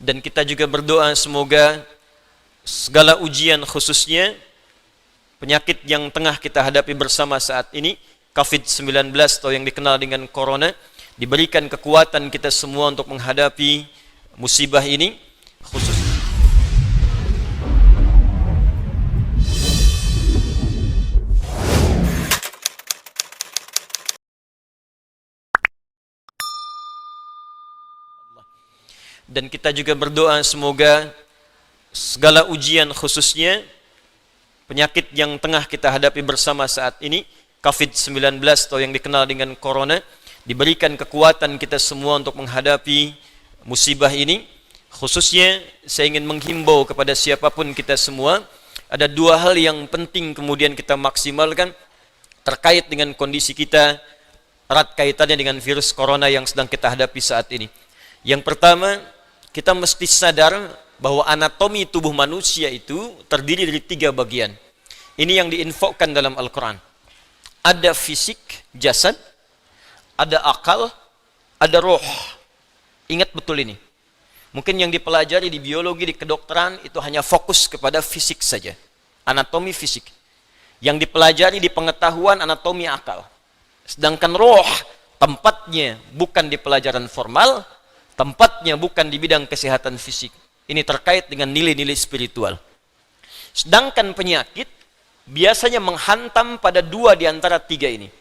Dan kita juga berdoa semoga segala ujian, khususnya penyakit yang tengah kita hadapi bersama saat ini, COVID-19 atau yang dikenal dengan Corona, diberikan kekuatan kita semua untuk menghadapi musibah ini, khusus. Dan kita juga berdoa semoga segala ujian, khususnya penyakit yang tengah kita hadapi bersama saat ini, COVID-19 atau yang dikenal dengan Corona, diberikan kekuatan kita semua untuk menghadapi musibah ini. Khususnya saya ingin menghimbau kepada siapapun kita semua, ada dua hal yang penting kemudian kita maksimalkan terkait dengan kondisi kita, erat kaitannya dengan virus Corona yang sedang kita hadapi saat ini. Yang pertama, kita mesti sadar bahwa anatomi tubuh manusia itu terdiri dari 3 bagian. Ini yang diinfokan dalam Al-Quran. Ada fisik, jasad, ada akal, ada roh. Ingat betul ini. Mungkin yang dipelajari di biologi, di kedokteran, itu hanya fokus kepada fisik saja. Anatomi fisik. Yang dipelajari di pengetahuan anatomi akal. Sedangkan roh, tempatnya bukan di pelajaran formal, tempatnya bukan di bidang kesehatan fisik. Ini terkait dengan nilai-nilai spiritual. Sedangkan penyakit biasanya menghantam pada 2 di antara 3 ini.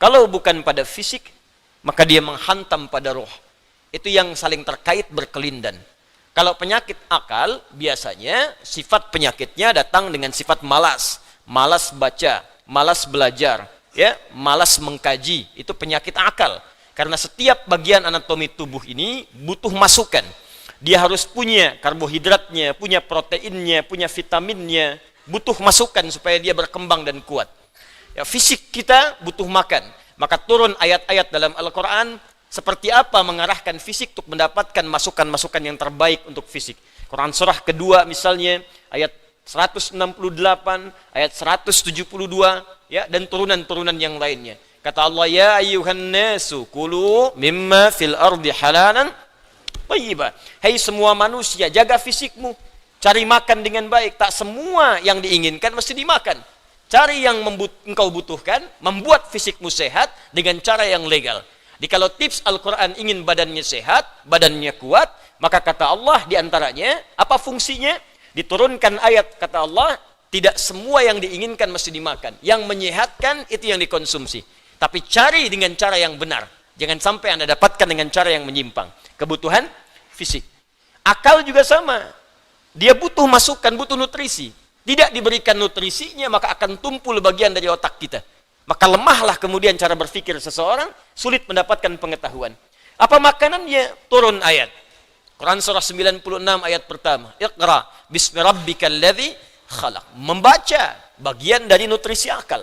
Kalau bukan pada fisik, maka dia menghantam pada roh. Itu yang saling terkait berkelindan. Kalau penyakit akal, biasanya sifat penyakitnya datang dengan sifat malas. Malas baca, malas belajar, ya, malas mengkaji. Itu penyakit akal. Karena setiap bagian anatomi tubuh ini butuh masukan. Dia harus punya karbohidratnya, punya proteinnya, punya vitaminnya. Butuh masukan supaya dia berkembang dan kuat. Ya, fisik kita butuh makan. Maka turun ayat-ayat dalam Al-Quran seperti apa mengarahkan fisik untuk mendapatkan masukan-masukan yang terbaik untuk fisik. Quran surah kedua misalnya, ayat 168, ayat 172, ya, dan turunan-turunan yang lainnya. Kata Allah, ya ayyuhan nasu kulu mimma fil ardi halalan thayyiba. Hai semua manusia, jaga fisikmu. Cari makan dengan baik. Tak semua yang diinginkan mesti dimakan. Cari yang engkau butuhkan, membuat fisikmu sehat dengan cara yang legal. Jadi kalau tips Al-Quran ingin badannya sehat, badannya kuat, maka kata Allah diantaranya, apa fungsinya? Diturunkan ayat, kata Allah, tidak semua yang diinginkan mesti dimakan. Yang menyehatkan itu yang dikonsumsi. Tapi cari dengan cara yang benar. Jangan sampai Anda dapatkan dengan cara yang menyimpang. Kebutuhan fisik. Akal juga sama. Dia butuh masukan, butuh nutrisi. Tidak diberikan nutrisinya, maka akan tumpul bagian dari otak kita. Maka lemahlah kemudian cara berpikir seseorang, sulit mendapatkan pengetahuan. Apa makanannya? Turun ayat. Quran surah 96 ayat pertama. Iqra bismi rabbikal ladzi khalaq. Membaca bagian dari nutrisi akal.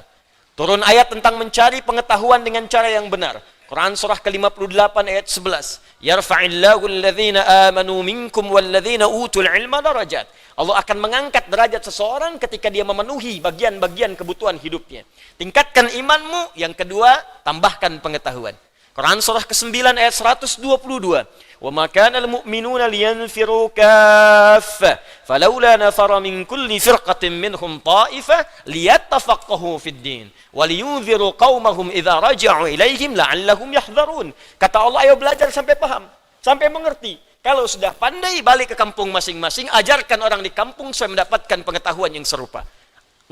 Turun ayat tentang mencari pengetahuan dengan cara yang benar. Quran surah ke-58 ayat 11. Yarfa'illahu alladhina amanu minkum walladhina utul ilma darajat. Allah akan mengangkat derajat seseorang ketika dia memenuhi bagian-bagian kebutuhan hidupnya. Tingkatkan imanmu. Yang kedua, tambahkan pengetahuan. Quran surah ke-9 ayat 122. وَمَا كَانَ الْمُؤْمِنُونَ لِيَنْفِرُوا كَافَّةً فَلَوْلَا نَفَرَ مِنْ كُلِّ فِرْقَةٍ مِنْهُمْ طَائِفَةٌ لِيَتَّفَقَّهُوا فِي الدِّينِ وَلِيُنْذِرُوا قَوْمَهُمْ إِذَا رَجَعُوا إِلَيْهِمْ لَعَلَّهُمْ يَحْذَرُونَ. Kata Allah, ayo belajar sampai paham, sampai mengerti. Kalau sudah pandai, balik ke kampung masing-masing, ajarkan orang di kampung supaya mendapatkan pengetahuan yang serupa.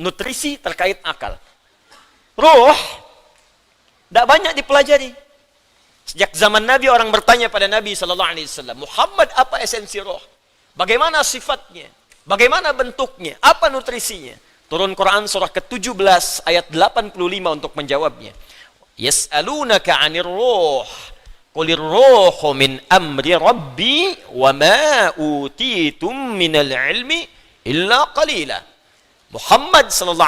Nutrisi terkait akal. Ruh tidak banyak dipelajari. Sejak zaman Nabi orang bertanya pada Nabi SAW, Muhammad, apa esensi roh? Bagaimana sifatnya? Bagaimana bentuknya? Apa nutrisinya? Turun Quran surah ke-17 ayat 85 untuk menjawabnya. Yas'alunaka 'anir ruh. Qulir ruhu min amri rabbi wa ma utitum minal ilmi illa qalila. Muhammad SAW,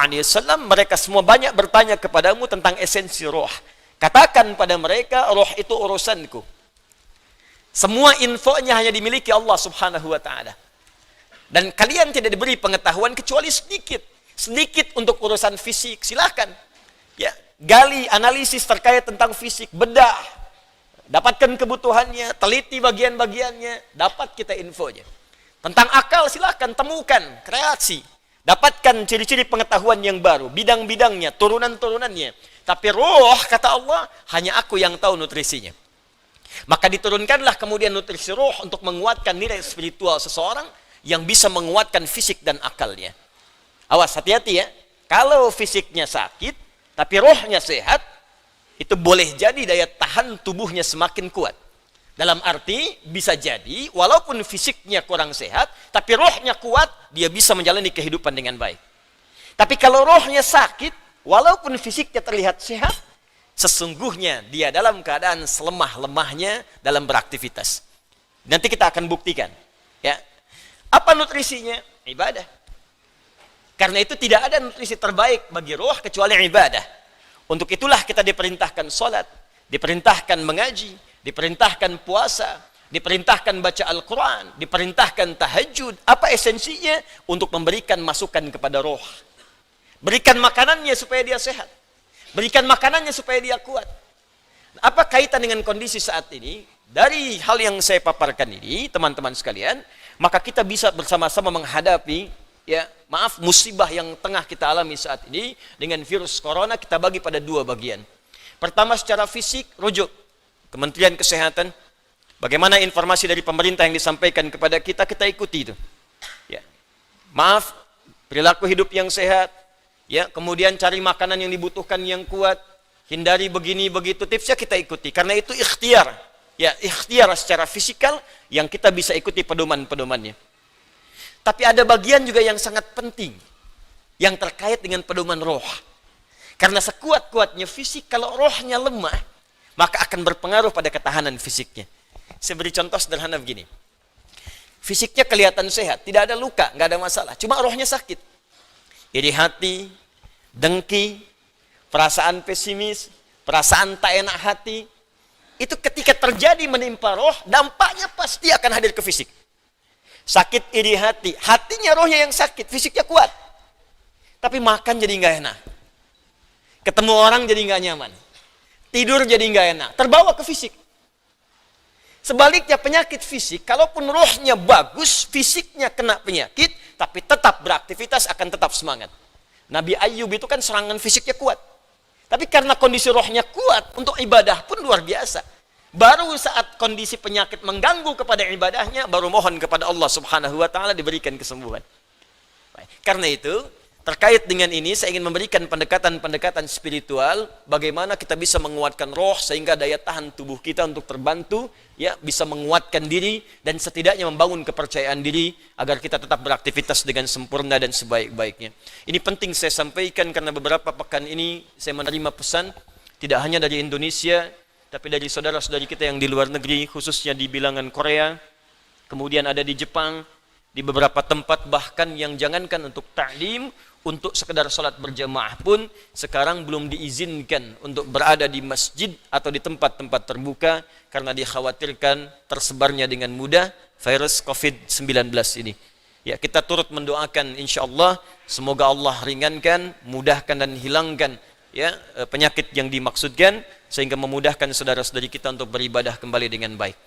mereka semua banyak bertanya kepadamu tentang esensi roh. Katakan pada mereka, roh itu urusanku. Semua infonya hanya dimiliki Allah subhanahu wa ta'ala. Dan kalian tidak diberi pengetahuan kecuali sedikit. Sedikit untuk urusan fisik, silahkan. Ya, gali, analisis terkait tentang fisik, bedah. Dapatkan kebutuhannya, teliti bagian-bagiannya, dapat kita infonya. Tentang akal silahkan temukan, kreasi. Dapatkan ciri-ciri pengetahuan yang baru, bidang-bidangnya, turunan-turunannya. Tapi roh, kata Allah, hanya aku yang tahu nutrisinya. Maka diturunkanlah kemudian nutrisi roh untuk menguatkan nilai spiritual seseorang yang bisa menguatkan fisik dan akalnya. Awas, hati-hati ya. Kalau fisiknya sakit, tapi rohnya sehat, itu boleh jadi daya tahan tubuhnya semakin kuat. Dalam arti, bisa jadi, walaupun fisiknya kurang sehat, tapi rohnya kuat, dia bisa menjalani kehidupan dengan baik. Tapi kalau rohnya sakit, walaupun fisiknya terlihat sehat, sesungguhnya dia dalam keadaan selemah-lemahnya dalam beraktivitas. Nanti kita akan buktikan. Ya. Apa nutrisinya? Ibadah. Karena itu tidak ada nutrisi terbaik bagi roh kecuali ibadah. Untuk itulah kita diperintahkan sholat, diperintahkan mengaji, diperintahkan puasa, diperintahkan baca Al-Quran, diperintahkan tahajud. Apa esensinya? Untuk memberikan masukan kepada roh. Berikan makanannya supaya dia sehat. Berikan makanannya supaya dia kuat. Apa kaitan dengan kondisi saat ini? Dari hal yang saya paparkan ini, teman-teman sekalian, maka kita bisa bersama-sama menghadapi, musibah yang tengah kita alami saat ini dengan virus corona. Kita bagi pada dua bagian. Pertama, secara fisik, rujuk Kementerian Kesehatan, bagaimana informasi dari pemerintah yang disampaikan kepada kita, kita ikuti itu. Ya. Maaf, perilaku hidup yang sehat, ya, kemudian cari makanan yang dibutuhkan yang kuat, hindari begini begitu, tipsnya kita ikuti. Karena itu ikhtiar, ya, ikhtiar secara fisikal yang kita bisa ikuti pedoman-pedomannya. Tapi ada bagian juga yang sangat penting, yang terkait dengan pedoman roh. Karena sekuat-kuatnya fisik, kalau rohnya lemah, maka akan berpengaruh pada ketahanan fisiknya. Saya beri contoh sederhana begini. Fisiknya kelihatan sehat, tidak ada luka, nggak ada masalah. Cuma rohnya sakit. Iri hati, dengki, perasaan pesimis, perasaan tak enak hati. Itu ketika terjadi menimpa roh, dampaknya pasti akan hadir ke fisik. Sakit iri hati, hatinya rohnya yang sakit, fisiknya kuat. Tapi makan jadi nggak enak. Ketemu orang jadi nggak nyaman. Tidur jadi nggak enak, terbawa ke fisik. Sebaliknya penyakit fisik, kalaupun rohnya bagus, fisiknya kena penyakit, tapi tetap beraktivitas akan tetap semangat. Nabi Ayub itu kan serangan fisiknya kuat. Tapi karena kondisi rohnya kuat, untuk ibadah pun luar biasa. Baru saat kondisi penyakit mengganggu kepada ibadahnya, baru mohon kepada Allah Subhanahu wa Ta'ala diberikan kesembuhan. Karena itu, terkait dengan ini, saya ingin memberikan pendekatan-pendekatan spiritual, bagaimana kita bisa menguatkan roh, sehingga daya tahan tubuh kita untuk terbantu, ya, bisa menguatkan diri, dan setidaknya membangun kepercayaan diri, agar kita tetap beraktivitas dengan sempurna dan sebaik-baiknya. Ini penting saya sampaikan, karena beberapa pekan ini, saya menerima pesan, tidak hanya dari Indonesia, tapi dari saudara-saudari kita yang di luar negeri, khususnya di bilangan Korea, kemudian ada di Jepang, di beberapa tempat bahkan yang jangankan untuk ta'lim, untuk sekedar salat berjamaah pun sekarang belum diizinkan untuk berada di masjid atau di tempat-tempat terbuka karena dikhawatirkan tersebarnya dengan mudah virus COVID-19 ini. Ya, kita turut mendoakan insyaallah semoga Allah ringankan, mudahkan dan hilangkan, ya, penyakit yang dimaksudkan sehingga memudahkan saudara-saudari kita untuk beribadah kembali dengan baik.